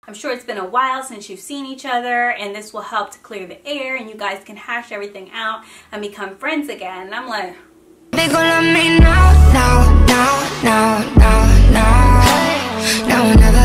I'm sure it's been a while since you've seen each other, and this will help to clear the air and you guys can hash everything out and become friends again. And I'm like, they gonna love me now, now, now, now, now, now, now, never.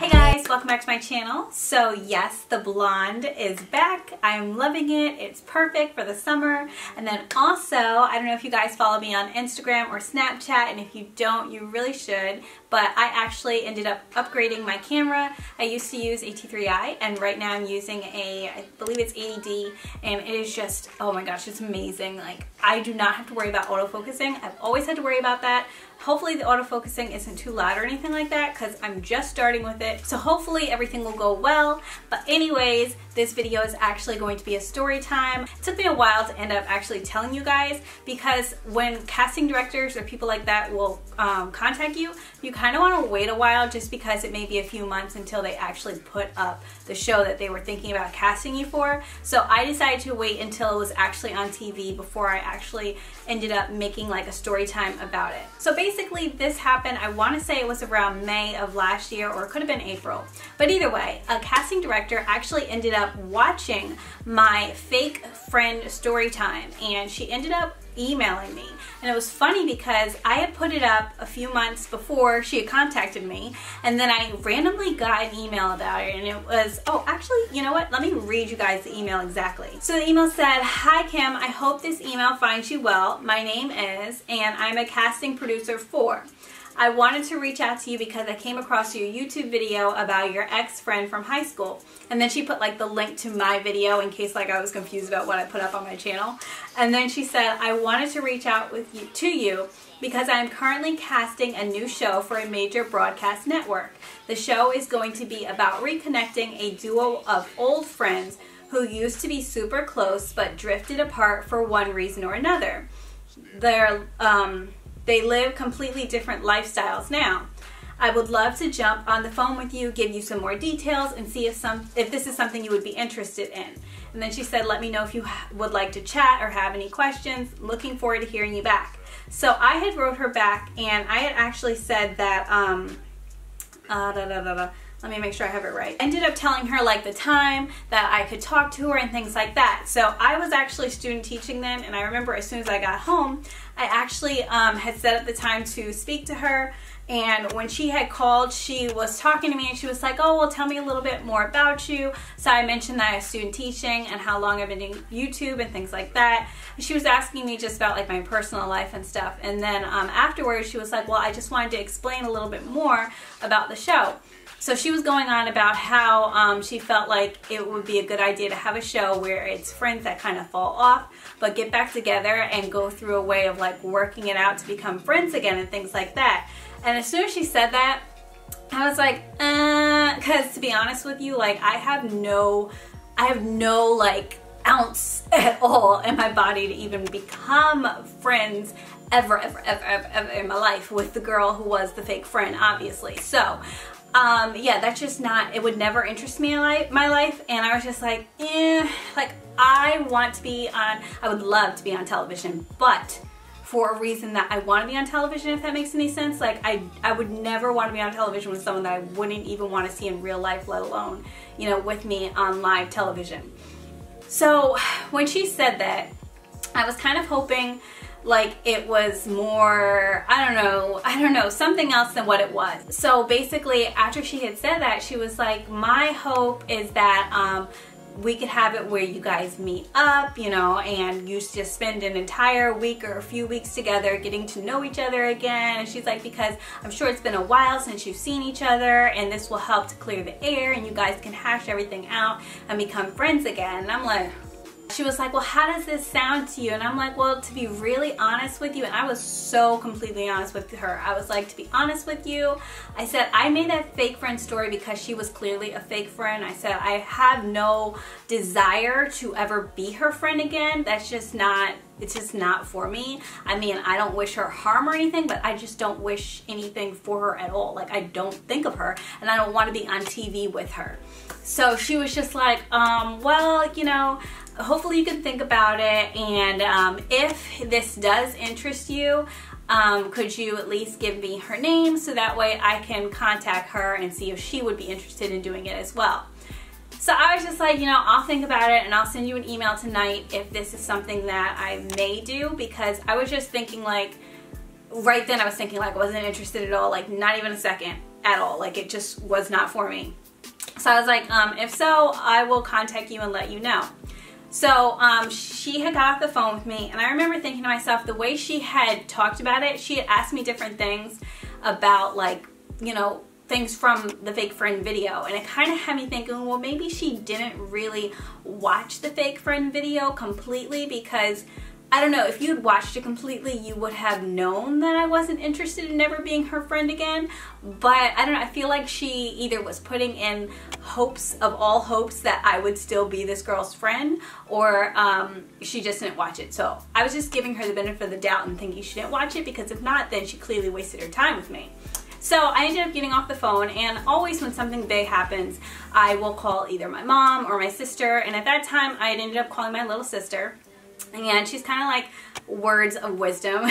Hey guys, welcome back to my channel. So yes, the blonde is back. I'm loving it. It's perfect for the summer. And then also, I don't know if you guys follow me on Instagram or Snapchat, and if you don't, you really should. But I actually ended up upgrading my camera. I used to use a T3i, and right now I'm using I believe it's 80D, and it is just, oh my gosh, it's amazing. Like, I do not have to worry about autofocusing. I've always had to worry about that. Hopefully the autofocusing isn't too loud or anything like that, because I'm just starting with it. So hopefully everything will go well. But anyways, this video is actually going to be a story time. It took me a while to end up actually telling you guys, because when casting directors or people like that will contact you, you kind of want to wait a while, just because it may be a few months until they actually put up the show that they were thinking about casting you for. So I decided to wait until it was actually on TV before I actually ended up making like a story time about it. So basically this happened, I want to say it was around May of last year, or it could have been April. But either way, a casting director actually ended up watching my fake friend story time, and she ended up emailing me. And it was funny because I had put it up a few months before she had contacted me, and then I randomly got an email about it, and it was, oh, actually, you know what? Let me read you guys the email exactly. So the email said, "Hi Kym, I hope this email finds you well. My name is, and I'm a casting producer for. I wanted to reach out to you because I came across your YouTube video about your ex-friend from high school." And then she put like the link to my video in case like I was confused about what I put up on my channel. And then she said, "I wanted to reach out to you because I am currently casting a new show for a major broadcast network. The show is going to be about reconnecting a duo of old friends who used to be super close but drifted apart for one reason or another. They live completely different lifestyles now. I would love to jump on the phone with you, give you some more details, and see if this is something you would be interested in." And then she said, "Let me know if you would like to chat or have any questions. Looking forward to hearing you back." So I had wrote her back, and I had actually said that, let me make sure I have it right. I ended up telling her like the time that I could talk to her and things like that. So I was actually student teaching then, and I remember as soon as I got home, I actually had set up the time to speak to her. And when she had called, she was talking to me, and she was like, "Oh, well, tell me a little bit more about you." So I mentioned that I was student teaching and how long I've been doing YouTube and things like that. And she was asking me just about like my personal life and stuff. And then afterwards, she was like, "Well, I just wanted to explain a little bit more about the show." So she was going on about how she felt like it would be a good idea to have a show where it's friends that kind of fall off but get back together and go through a way of like working it out to become friends again and things like that. And as soon as she said that, I was like, because to be honest with you, like I have no like ounce at all in my body to even become friends ever in my life with the girl who was the fake friend, obviously. So yeah, that's just not, it would never interest me in my life. And I was just like, like I would love to be on television, but for a reason that I want to be on television, if that makes any sense. Like I would never want to be on television with someone that I wouldn't even want to see in real life, let alone, you know, with me on live television. So when she said that, I was kind of hoping like it was more, I don't know, something else than what it was. So basically after she had said that, she was like, "My hope is that we could have it where you guys meet up, you know, and you just spend an entire week or a few weeks together getting to know each other again." And she's like, "Because I'm sure it's been a while since you've seen each other, and this will help to clear the air and you guys can hash everything out and become friends again." And I'm like, she was like, "Well, how does this sound to you?" And I'm like, "Well, to be really honest with you," and I was so completely honest with her. I was like, "To be honest with you," I said, "I made that fake friend story because she was clearly a fake friend." I said, "I have no desire to ever be her friend again. That's just not, it's just not for me. I mean, I don't wish her harm or anything, but I just don't wish anything for her at all. Like, I don't think of her, and I don't want to be on TV with her." So she was just like, well, you know, hopefully you can think about it, and if this does interest you, Could you at least give me her name so that way I can contact her and see if she would be interested in doing it as well. So I was just like, you know, I'll think about it and I'll send you an email tonight if this is something that I may do, because I was just thinking like, right then I was thinking like I wasn't interested at all, like not even a second at all, like it just was not for me. So I was like, if so, I will contact you and let you know. So she had got off the phone with me, and I remember thinking to myself, the way she had talked about it, she had asked me different things about, like, you know, things from the fake friend video, and it kind of had me thinking, well, maybe she didn't really watch the fake friend video completely, because I don't know, if you had watched it completely, you would have known that I wasn't interested in never being her friend again. But I don't know, I feel like she either was putting in hopes of all hopes that I would still be this girl's friend, or she just didn't watch it. So I was just giving her the benefit of the doubt and thinking she didn't watch it, because if not, then she clearly wasted her time with me. So I ended up getting off the phone, and always when something big happens, I will call either my mom or my sister, and at that time I had ended up calling my little sister. And she's kind of like words of wisdom.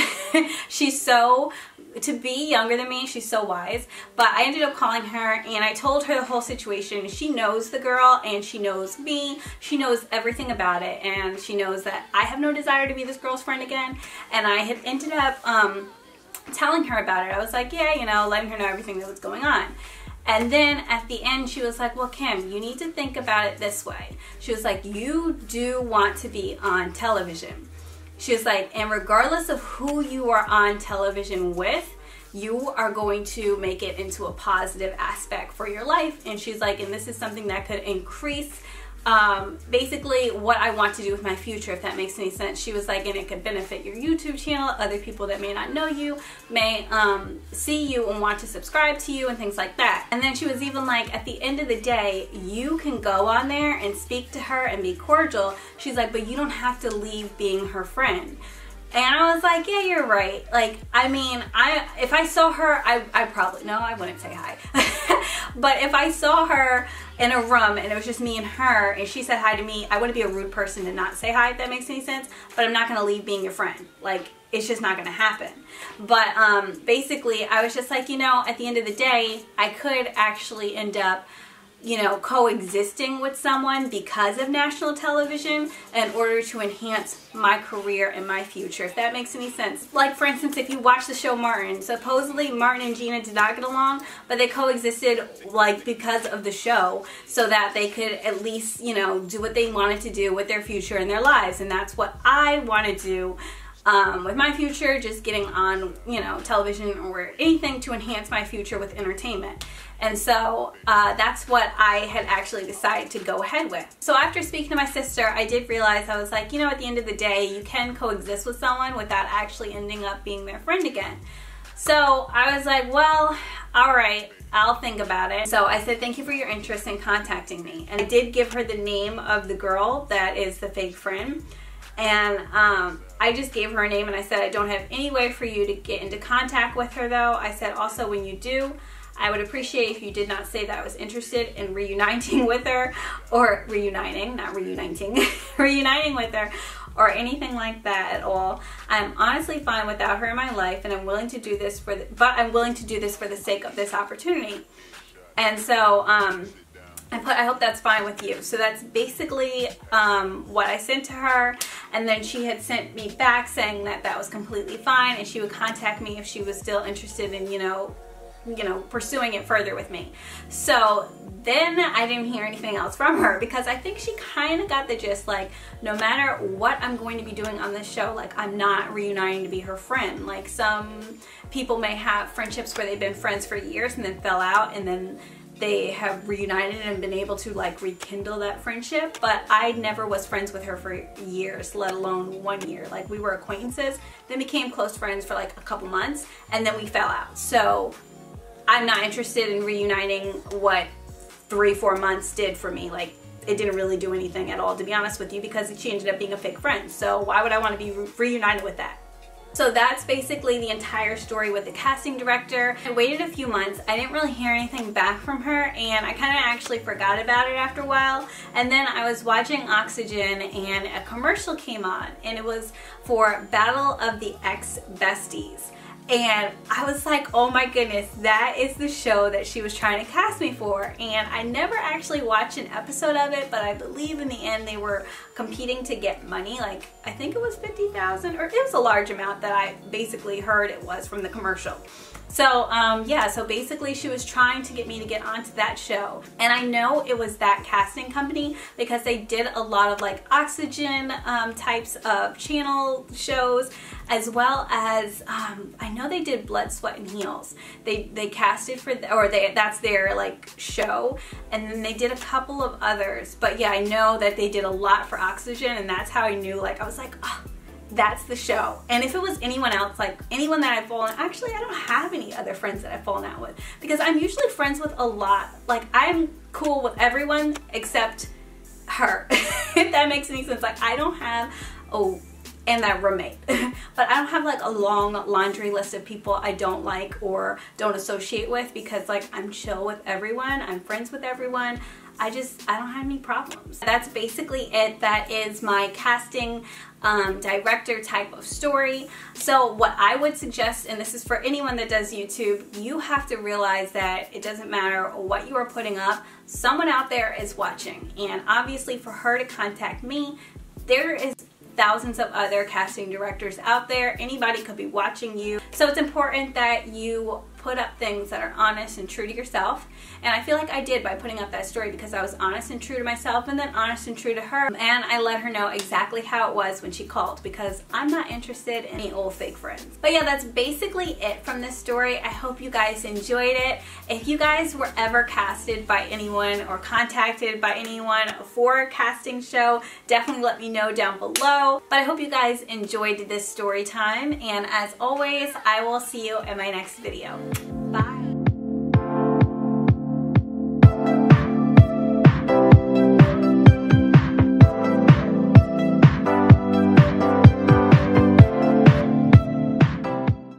She's so, to be younger than me, she's so wise. But I ended up calling her and I told her the whole situation. She knows the girl and she knows me. She knows everything about it, and she knows that I have no desire to be this girl's friend again. And I had ended up telling her about it. I was like, yeah, you know, letting her know everything that was going on. And then at the end, she was like, well, Kym, you need to think about it this way. She was like, you do want to be on television. She was like, and regardless of who you are on television with, you are going to make it into a positive aspect for your life. And she's like, and this is something that could increase basically what I want to do with my future, if that makes any sense. She was like, and it could benefit your YouTube channel. Other people that may not know you may see you and want to subscribe to you and things like that. And then she was even like, at the end of the day, you can go on there and speak to her and be cordial. She's like, but you don't have to leave being her friend. And I was like, yeah, you're right. Like, I mean, if I saw her, I probably, no, I wouldn't say hi. But if I saw her in a room and it was just me and her and she said hi to me, I wouldn't be a rude person to not say hi, if that makes any sense. But I'm not going to leave being your friend. Like, it's just not going to happen. But basically, I was just like, you know, at the end of the day, I could actually end up, you know, coexisting with someone because of national television in order to enhance my career and my future, if that makes any sense. Like, for instance, if you watch the show Martin, supposedly Martin and Gina did not get along, but they coexisted, like, because of the show, so that they could at least, you know, do what they wanted to do with their future and their lives. And that's what I want to do with my future, just getting on, you know, television or anything to enhance my future with entertainment. And so that's what I had actually decided to go ahead with. So after speaking to my sister, I did realize, I was like, you know, at the end of the day, you can coexist with someone without actually ending up being their friend again. So I was like, well, all right, I'll think about it. So I said, thank you for your interest in contacting me. And I did give her the name of the girl that is the fake friend. And I just gave her a name, and I said, I don't have any way for you to get into contact with her, though. I said, also, when you do, I would appreciate if you did not say that I was interested in reuniting with her, or reuniting, not reuniting, reuniting with her, or anything like that at all. I'm honestly fine without her in my life, and I'm willing to do this for I'm willing to do this for the sake of this opportunity. And so, I hope that's fine with you. So that's basically what I sent to her, and then she had sent me back saying that that was completely fine, and she would contact me if she was still interested in, you know, pursuing it further with me. So then I didn't hear anything else from her, because I think she kind of got the gist, like, no matter what I'm going to be doing on this show, like, I'm not reuniting to be her friend. Like, some people may have friendships where they've been friends for years and then fell out, and then they have reunited and been able to, like, rekindle that friendship. But I never was friends with her for years, let alone 1 year. Like, we were acquaintances, then became close friends for like a couple months, and then we fell out. So I'm not interested in reuniting what 3-4 months did for me. Like, it didn't really do anything at all, to be honest with you, because she ended up being a fake friend. So why would I want to be reunited with that? So that's basically the entire story with the casting director. I waited a few months. I didn't really hear anything back from her, and I kind of actually forgot about it after a while. And then I was watching Oxygen, and a commercial came on, and it was for Battle of the Ex-Besties. And I was like, oh my goodness, that is the show that she was trying to cast me for. And I never actually watched an episode of it, but I believe in the end they were competing to get money. Like, I think it was $50,000, or it was a large amount that I basically heard it was from the commercial. So yeah, so basically she was trying to get me to get onto that show. And I know it was that casting company because they did a lot of like Oxygen types of channel shows, as well as I know they did Blood, Sweat, and Heels. They casted for, that's their like show, and then they did a couple of others. But yeah, I know that they did a lot for Oxygen, and that's how I knew, like, I was like, oh, that's the show. And if it was anyone else, like anyone that I've fallen, actually I don't have any other friends that I've fallen out with, because I'm usually friends with a lot. Like, I'm cool with everyone except her. If that makes any sense. Like, I don't have, oh, and that roommate, but I don't have like a long laundry list of people I don't like or don't associate with, because like I'm chill with everyone, I'm friends with everyone. I don't have any problems. That's basically it. That is my casting director type of story. So what I would suggest, and this is for anyone that does YouTube, you have to realize that it doesn't matter what you are putting up, someone out there is watching. And obviously for her to contact me, there is thousands of other casting directors out there. Anybody could be watching you. So it's important that you put up things that are honest and true to yourself. And I feel like I did by putting up that story, because I was honest and true to myself, and then honest and true to her. And I let her know exactly how it was when she called, because I'm not interested in any old fake friends. But yeah, that's basically it from this story. I hope you guys enjoyed it. If you guys were ever casted by anyone or contacted by anyone for a casting show, definitely let me know down below. But I hope you guys enjoyed this story time, and as always, I will see you in my next video.